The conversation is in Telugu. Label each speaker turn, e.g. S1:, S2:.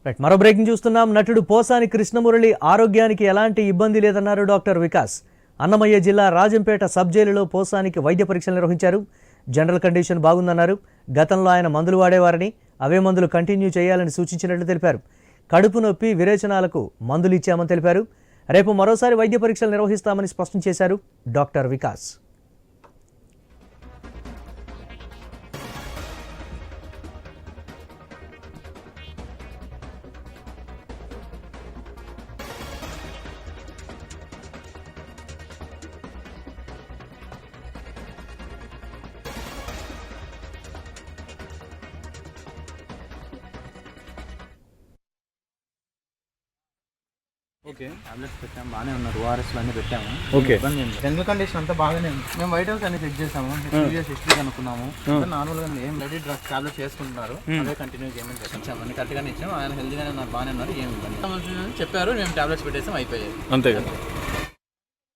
S1: రైట్, మరో బ్రేకింగ్ చూస్తున్నాం. నటుడు పోసాని కృష్ణమురళి ఆరోగ్యానికి ఎలాంటి ఇబ్బంది లేదన్నారు డాక్టర్ వికాస్. అన్నమయ్య జిల్లా రాజంపేట సబ్ జైలులో పోసానికి వైద్య పరీక్షలు నిర్వహించారు. జనరల్ కండిషన్ బాగుందన్నారు. గతంలో ఆయన మందులు వాడేవారని, అవే మందులు కంటిన్యూ చేయాలని సూచించినట్లు తెలిపారు. కడుపు నొప్పి, విరేచనాలకు మందులు ఇచ్చామని తెలిపారు. రేపు మరోసారి వైద్య పరీక్షలు నిర్వహిస్తామని స్పష్టం చేశారు డాక్టర్ వికాస్.
S2: ఓకే, టాబ్లెట్స్ పెట్టాము, బాగానే ఉన్నారు. ఓఆర్ఎస్లు అన్నీ పెట్టాము.
S3: ఓకే,
S2: జనరల్ కండిషన్ అంతా బాగానే ఉంది. మేము వైటల్స్ అన్ని చెక్ చేసాము, హిస్టరీ కనుక్కున్నాము. నార్మల్గా ఏం రెడీ డ్రగ్స్ టాబ్లెట్స్ వేసుకుంటున్నారు, అదే కంటిన్యూ చేయమని చెప్పాము. అన్ని కరెక్ట్గానే ఇచ్చాము. ఆయన హెల్తీగానే ఉన్నారు, బాగానే ఉన్నారు. ఏమి ఇబ్బంది చెప్పారు. మేము టాబ్లెట్స్ పెట్టేసాం, అయిపోయాయి.
S3: అంతే కదా.